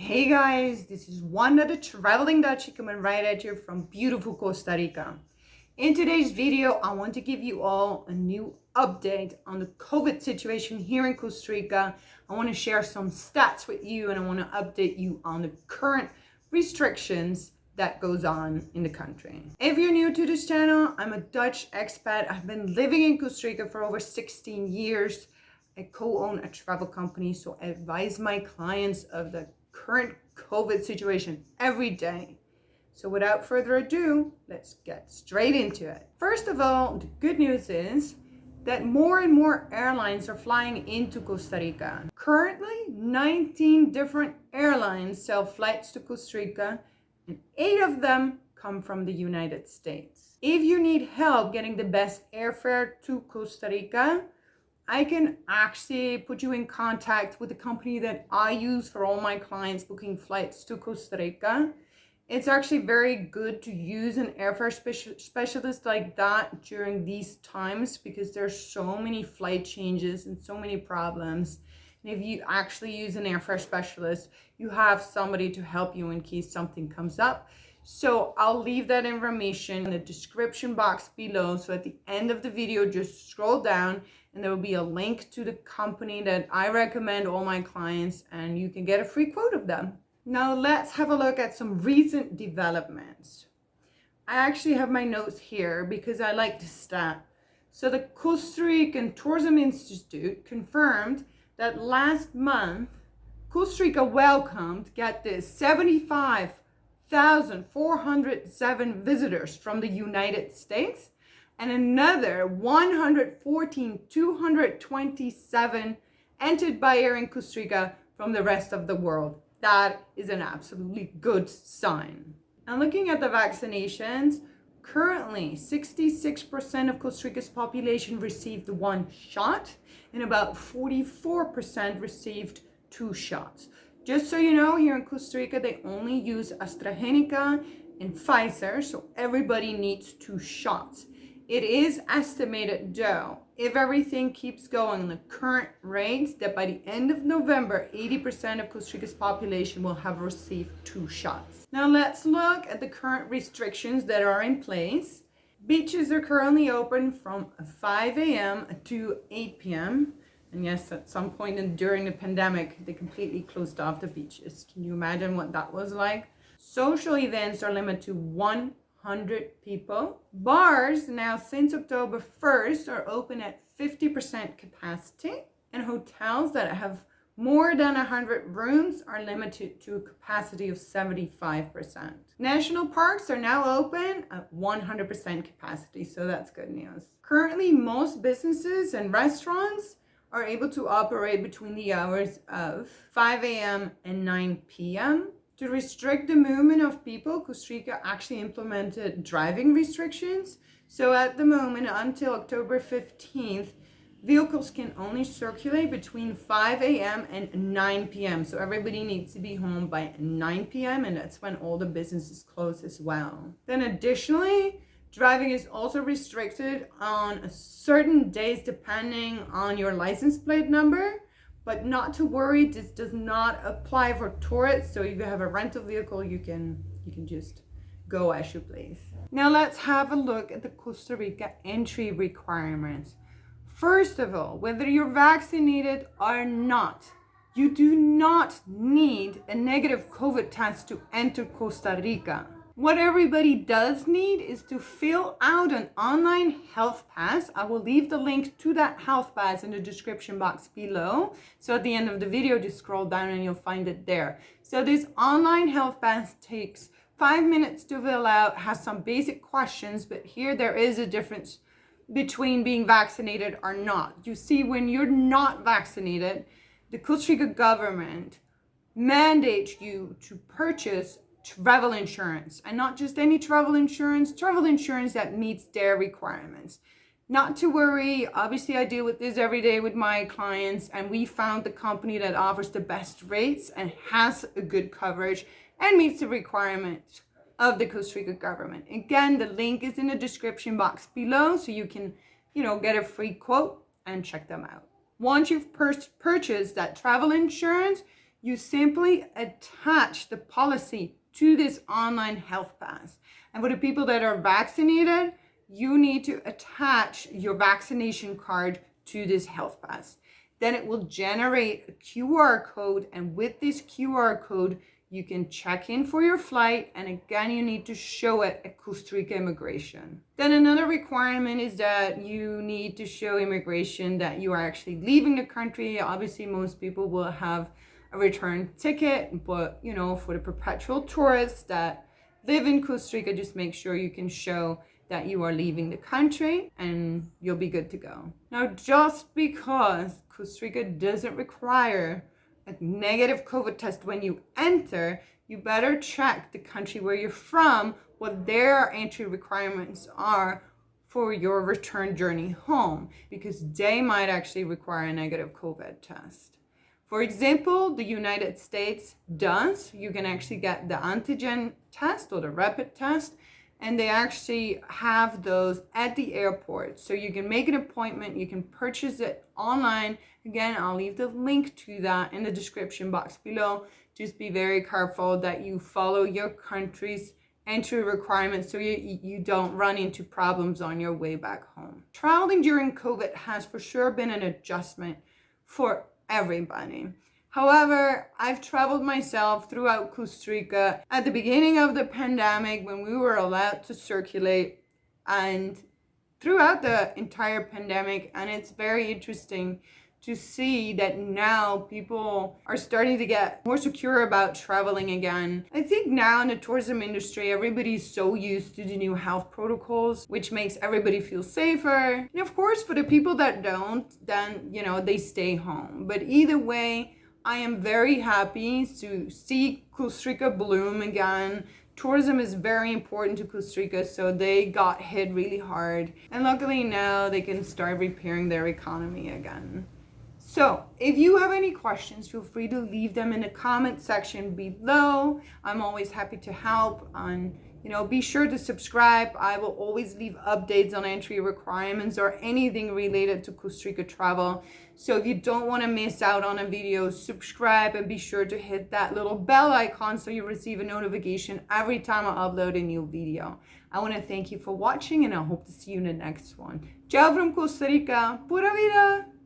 Hey guys, this is Wanda the Traveling Dutchie coming right at you from beautiful Costa Rica. In today's video, I want to give you all a new update on the COVID situation here in Costa Rica. I want to share some stats with you and I want to update you on the current restrictions that goes on in the country. If you're new to this channel, I'm a Dutch expat. I've been living in Costa Rica for over 16 years. I co-own a travel company, so I advise my clients of the current COVID situation every day. So without further ado, let's get straight into it. First of all, the good news is that more and more airlines are flying into Costa Rica. Currently, 19 different airlines sell flights to Costa Rica, and 8 of them come from the United States. If you need help getting the best airfare to Costa Rica, I can actually put you in contact with the company that I use for all my clients booking flights to Costa Rica. It's actually very good to use an airfare specialist like that during these times because there's so many flight changes and so many problems. And if you actually use an airfare specialist, you have somebody to help you in case something comes up. So I'll leave that information in the description box below. So at the end of the video, just scroll down and there will be a link to the company that I recommend all my clients and you can get a free quote of them. Now let's have a look at some recent developments. I actually have my notes here because I like to stat. So the Costa Rican Tourism Institute confirmed that last month, Costa Rica welcomed, get this, 75,407 visitors from the United States and another 114,227 entered by air in Costa Rica from the rest of the world. That is an absolutely good sign. And looking at the vaccinations, currently 66% of Costa Rica's population received 1 shot and about 44% received 2 shots. Just so you know, here in Costa Rica, they only use AstraZeneca and Pfizer, so everybody needs 2 shots. It is estimated, though, if everything keeps going in the current rates, that by the end of November, 80% of Costa Rica's population will have received 2 shots. Now let's look at the current restrictions that are in place. Beaches are currently open from 5 a.m. to 8 p.m. And yes, at some point during the pandemic, they completely closed off the beaches. Can you imagine what that was like? Social events are limited to 100 people. Bars now since October 1st are open at 50% capacity. And hotels that have more than 100 rooms are limited to a capacity of 75%. National parks are now open at 100% capacity, so that's good news. Currently, most businesses and restaurants are able to operate between the hours of 5 a.m. and 9 p.m. To restrict the movement of people, Costa Rica actually implemented driving restrictions. So at the moment, until October 15th, vehicles can only circulate between 5 a.m. and 9 p.m. So everybody needs to be home by 9 p.m. and that's when all the businesses close as well. Then additionally, driving is also restricted on certain days depending on your license plate number. But not to worry, this does not apply for tourists. So if you have a rental vehicle, you can just go as you please. Now let's have a look at the Costa Rica entry requirements. First of all, whether you're vaccinated or not, you do not need a negative COVID test to enter Costa Rica. What everybody does need is to fill out an online health pass. I will leave the link to that health pass in the description box below. So at the end of the video, just scroll down and you'll find it there. So this online health pass takes 5 minutes to fill out, has some basic questions, but here there is a difference between being vaccinated or not. You see, when you're not vaccinated, the Costa Rica government mandates you to purchase travel insurance, and not just any travel insurance that meets their requirements. Not to worry, obviously I deal with this every day with my clients and we found the company that offers the best rates and has a good coverage and meets the requirements of the Costa Rica government. Again, the link is in the description box below so you can, get a free quote and check them out. Once you've purchased that travel insurance, you simply attach the policy to this online health pass. And for the people that are vaccinated, you need to attach your vaccination card to this health pass. Then it will generate a QR code, and with this QR code, you can check in for your flight, and again, you need to show it at Costa Rica immigration. Then another requirement is that you need to show immigration that you are actually leaving the country. Obviously, most people will have a return ticket, but for the perpetual tourists that live in Costa Rica, just make sure you can show that you are leaving the country and you'll be good to go. Now, just because Costa Rica doesn't require a negative COVID test when you enter, you better check the country where you're from, what their entry requirements are for your return journey home, because they might actually require a negative COVID test. For example, the United States does. You can actually get the Antigen test or the rapid test, and they actually have those at the airport. So you can make an appointment, you can purchase it online. Again, I'll leave the link to that in the description box below. Just be very careful that you follow your country's entry requirements so you don't run into problems on your way back home. Traveling during COVID has for sure been an adjustment for everybody. However, I've traveled myself throughout Costa Rica at the beginning of the pandemic when we were allowed to circulate, and throughout the entire pandemic, and it's very interesting to see that now people are starting to get more secure about traveling again. I think now in the tourism industry, everybody's so used to the new health protocols, which makes everybody feel safer. And of course, for the people that don't, then, they stay home. But either way, I am very happy to see Costa Rica bloom again. Tourism is very important to Costa Rica, so they got hit really hard. And luckily now they can start repairing their economy again. So if you have any questions, feel free to leave them in the comment section below. I'm always happy to help. And be sure to subscribe. I will always leave updates on entry requirements or anything related to Costa Rica travel. So if you don't want to miss out on a video, subscribe and be sure to hit that little bell icon so you receive a notification every time I upload a new video. I want to thank you for watching, and I hope to see you in the next one. Ciao from Costa Rica. Pura vida!